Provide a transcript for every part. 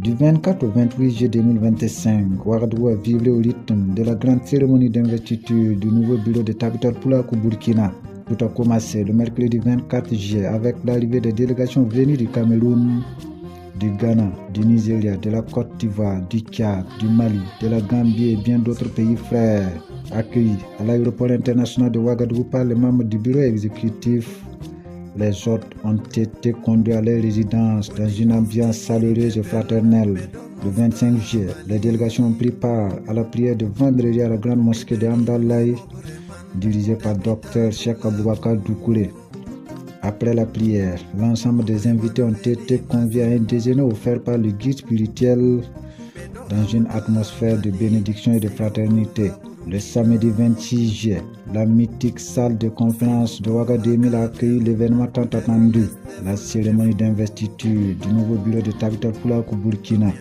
Du 24 au 28 juillet 2025, Ouagadougou a vibré au rythme de la grande cérémonie d'investiture du nouveau bureau de Tabital Poulakou Burkina. Tout a commencé le mercredi 24 juillet avec l'arrivée des délégations venues du Cameroun, du Ghana, du Nigeria, de la Côte d'Ivoire, du Tchad, du Mali, de la Gambie et bien d'autres pays frères. Accueillis à l'aéroport international de Ouagadougou par les membres du bureau exécutif, les hôtes ont été conduits à leur résidence dans une ambiance chaleureuse et fraternelle. Le 25 juillet, les délégations ont pris part à la prière de vendredi à la grande mosquée de Amdallaï, dirigée par Dr Cheikh Aboubakar Doukouré. Après la prière, l'ensemble des invités ont été conviés à un déjeuner offert par le guide spirituel dans une atmosphère de bénédiction et de fraternité. Le samedi 26 juillet, la mythique salle de conférence de Ouagadougou a accueilli l'événement tant attendu, la cérémonie d'investiture du nouveau bureau de Tabital Poulakou Burkina,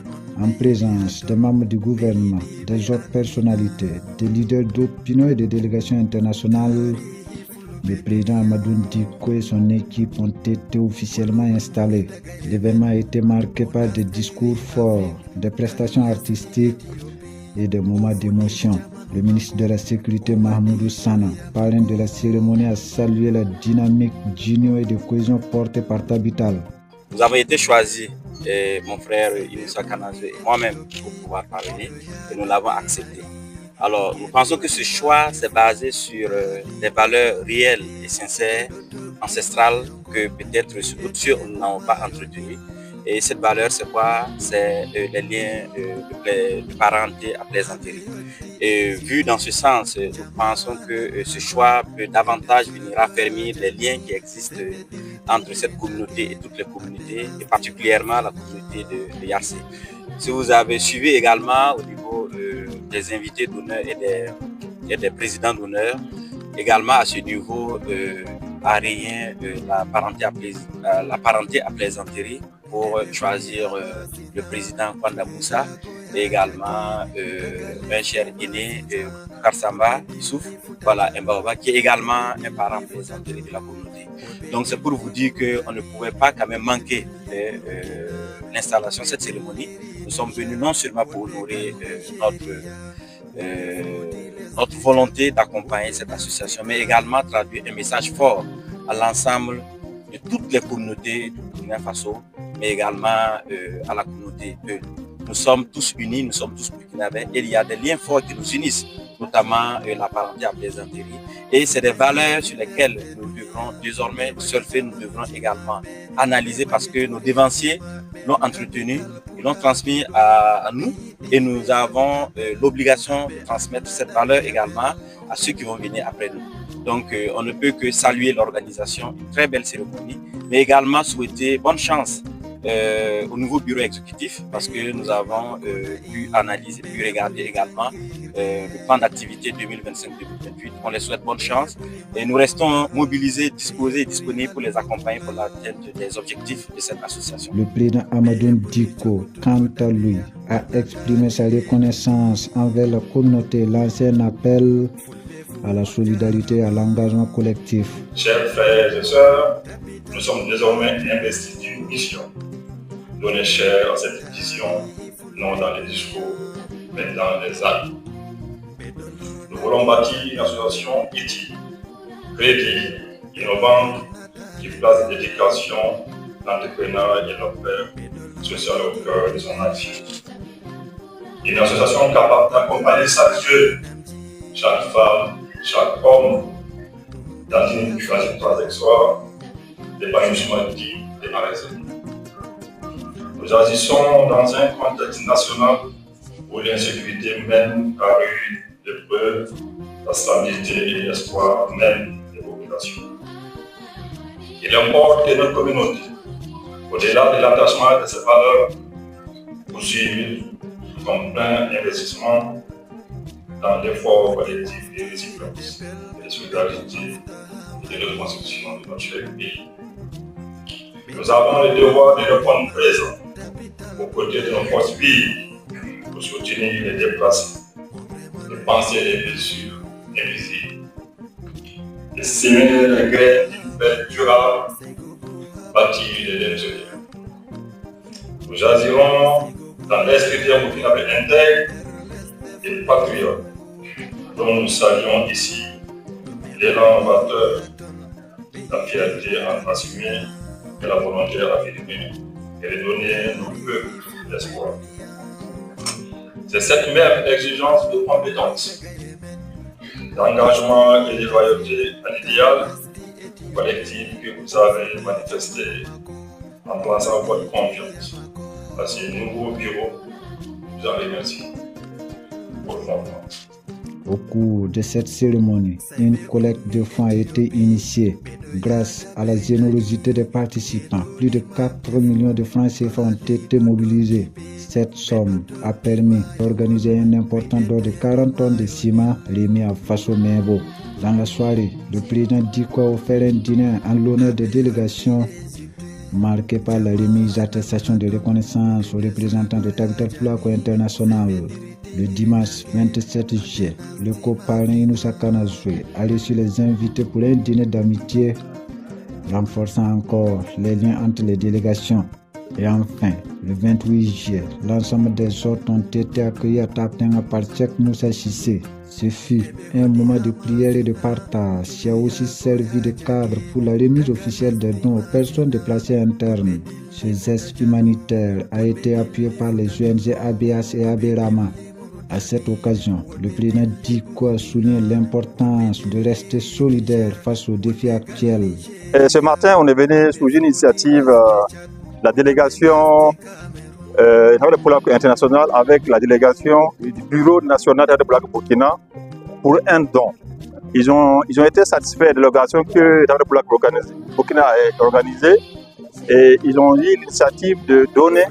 en présence des membres du gouvernement, des autres personnalités, des leaders d'opinion et des délégations internationales. Le président Amadou Diko et son équipe ont été officiellement installés. L'événement a été marqué par des discours forts, des prestations artistiques et des moments d'émotion. Le ministre de la Sécurité Mahmoudou Sana, parrain de la cérémonie, a salué la dynamique d'union et de cohésion portée par Tabital. Nous avons été choisis, mon frère Inoussa Kanazé et moi-même, pour pouvoir parler, et nous l'avons accepté. Alors, nous pensons que ce choix s'est basé sur des valeurs réelles et sincères, ancestrales, que peut-être ceux n'ont pas entretenues. Et cette valeur, c'est quoi? C'est les liens de parenté à plaisanterie. Et vu dans ce sens, nous pensons que ce choix peut davantage venir raffermir les liens qui existent entre cette communauté et toutes les communautés, et particulièrement la communauté de Yassé. Si vous avez suivi également au niveau des invités d'honneur et des présidents d'honneur, également à ce niveau, à rien la parenté à plaisanterie pour choisir le président Kwanda Moussa et également un cher aîné Karsamba Souf, voilà, Mbaoba, qui est également un parent plaisanterie de la communauté. Donc c'est pour vous dire qu'on ne pouvait pas quand même manquer l'installation de cette cérémonie. Nous sommes venus non seulement pour honorer notre volonté d'accompagner cette association, mais également traduire un message fort à l'ensemble de toutes les communautés du Burkina Faso, mais également à la communauté. Nous sommes tous unis, nous sommes tous burkinabés, et il y a des liens forts qui nous unissent, notamment la parenté à plaisanterie. Et c'est des valeurs sur lesquelles nous devrons désormais surfer, nous devrons également analyser, parce que nos dévanciers l'ont entretenu, ils l'ont transmis à nous, et nous avons l'obligation de transmettre cette valeur également à ceux qui vont venir après nous. Donc on ne peut que saluer l'organisation, une très belle cérémonie, mais également souhaiter bonne chance au nouveau bureau exécutif, parce que nous avons pu analyser, pu regarder également le plan d'activité 2025-2028. On les souhaite bonne chance et nous restons mobilisés, disposés et disponibles pour les accompagner pour l'atteinte des objectifs de cette association. Le président Amadou Diko, quant à lui, a exprimé sa reconnaissance envers la communauté, lancé un appel à la solidarité et à l'engagement collectif. Chers frères et sœurs, nous sommes désormais investis d'une mission. Donner chair à cette vision, non dans les discours, mais dans les actes. Nous voulons bâtir une association éthique, créative, innovante, qui place l'éducation, l'entrepreneuriat et l'affaire sociale au cœur de son action. Une association capable d'accompagner chaque jeune, chaque femme, chaque homme dans une trajectoire d'épanouissement digne et arrêté. Nous agissons dans un contexte national où l'insécurité mène à rude épreuve la stabilité et l'espoir même des populations. Il importe que notre communauté, au-delà de l'attachement de ces valeurs, poursuive comme plein investissement dans l'effort collectif de résilience, de solidarité et de reconstruction de notre cher pays. Nous avons le devoir de répondre présent aux côtés de nos forces vives pour soutenir les déplacés, de penser les blessures invisibles, de semer les graines d'une paix durable, bâtir de l'intérieur. Nous agirons dans l'esprit d'un burkinabé intègre et patriote, dont nous saluons ici l'élan novateur, la fierté à assumer et la volonté à affirmer et de donner nos peuples l'espoir. C'est cette même exigence de compétence, d'engagement et de loyauté à l'idéal collectif que vous avez manifesté en plaçant votre confiance à ce nouveau bureau. Je vous en remercie profondément. Au cours de cette cérémonie, une collecte de fonds a été initiée. Grâce à la générosité des participants, plus de 4 millions de francs CFA ont été mobilisés. Cette somme a permis d'organiser un important don de 40 tonnes de ciment remis à Faso Membo. Dans la soirée, le président Diko a offert un dîner en l'honneur des délégations marqué par la remise d'attestation de reconnaissance aux représentants de Tabital Pulako International. Le dimanche 27 juillet, le coparrain Inoussa Kanazoué a reçu les invités pour un dîner d'amitié, renforçant encore les liens entre les délégations. Et enfin, le 28 juillet, l'ensemble des hôtes ont été accueillis à Taptenga par Cheikh Moussa Cissé. Ce fut un moment de prière et de partage qui a aussi servi de cadre pour la remise officielle des dons aux personnes déplacées internes. Ce geste humanitaire a été appuyé par les ONG ABS et Abérama. À cette occasion, le président Diko a souligné l'importance de rester solidaire face aux défis actuels. Et ce matin, on est venu sous une initiative la délégation de Pulako International avec la délégation du Bureau national de Pulako Burkina pour un don. Ils ont été satisfaits de l'organisation que le Pulako Burkina a organisée et ils ont eu l'initiative de donner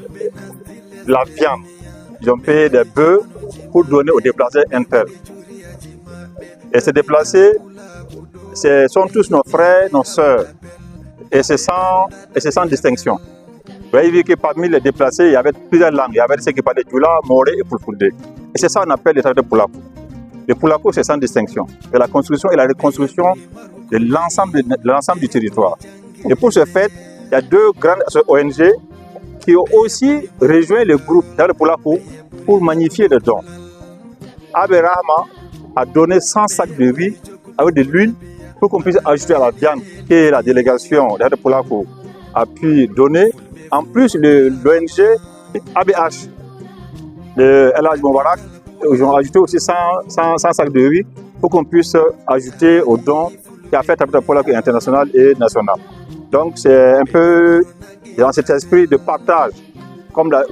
de la viande. Ils ont payé des bœufs pour donner aux déplacés internes. Et ces déplacés, ce sont tous nos frères, nos sœurs. Et c'est sans distinction. Vous avez vu que parmi les déplacés, il y avait plusieurs langues. Il y avait ceux qui parlaient Djoula, Moré et Fulfulde. Et c'est ça qu'on appelle les travailleurs de Pulako. Le Pulako, c'est sans distinction. C'est la construction et la reconstruction de l'ensemble du territoire. Et pour ce fait, il y a 2 grandes ONG qui ont aussi rejoint le groupe dans le Pulako pour magnifier le don. Abérama a donné 100 sacs de riz avec de l'huile pour qu'on puisse ajouter à la viande que la délégation dans le Pulako a pu donner. En plus, l'ONG ABH, le El Hadj Moubarak, ils ont ajouté aussi 100 sacs de riz pour qu'on puisse ajouter aux dons qu'a fait Tabital Pulako International et national. Donc c'est un peu dans cet esprit de partage, comme l'a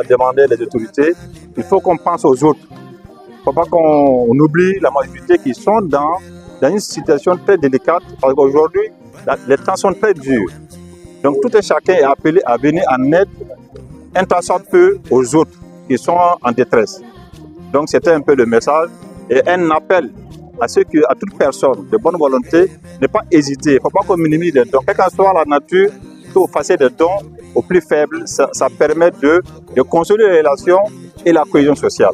demandé les autorités, il faut qu'on pense aux autres. Il ne faut pas qu'on oublie la majorité qui sont dans une situation très délicate, parce qu'aujourd'hui, les temps sont très durs. Donc tout un chacun est appelé à venir en aide un tant soit peu aux autres qui sont en détresse. Donc c'était un peu le message et un appel à toute personne de bonne volonté, ne pas hésiter. Il ne faut pas qu'on minimise les dons. Quelle que soit la nature, il faut faire des dons aux plus faibles. Ça permet de consolider les relations et la cohésion sociale.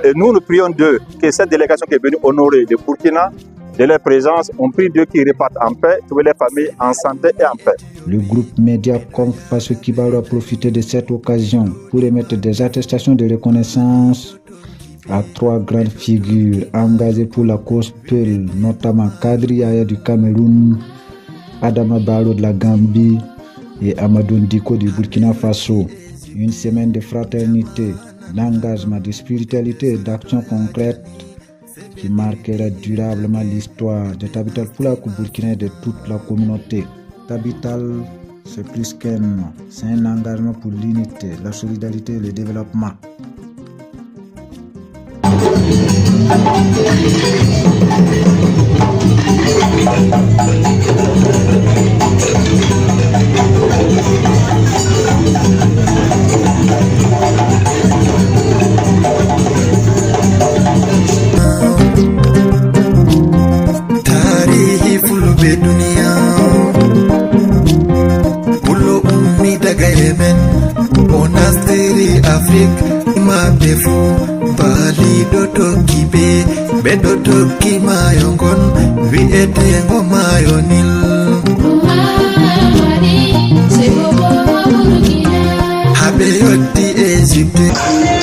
Et nous prions d'eux que cette délégation qui est venue honorer le Burkina, de leur présence, on prie Dieu qu'ils repartent en paix, trouver les familles en santé et en paix. Le groupe Mediacom Faso Kibaru a profité de cette occasion pour émettre des attestations de reconnaissance à 3 grandes figures engagées pour la cause Peul, notamment Kadri Aya du Cameroun, Adama Barrow de la Gambie et Amadou Diko du Burkina Faso. Une semaine de fraternité, d'engagement, de spiritualité et d'action concrète qui marquera durablement l'histoire de Tabital Pulako Burkina et de toute la communauté. Tabital, c'est plus qu'un nom, c'est un engagement pour l'unité, la solidarité et le développement. Tarihi fulbe dunia Pulo umi daga Yemen Monasteri Afrique Mabefu Bali dotoki be dotoki mayongon Viete ngo mayonil Habe yoti hésiter.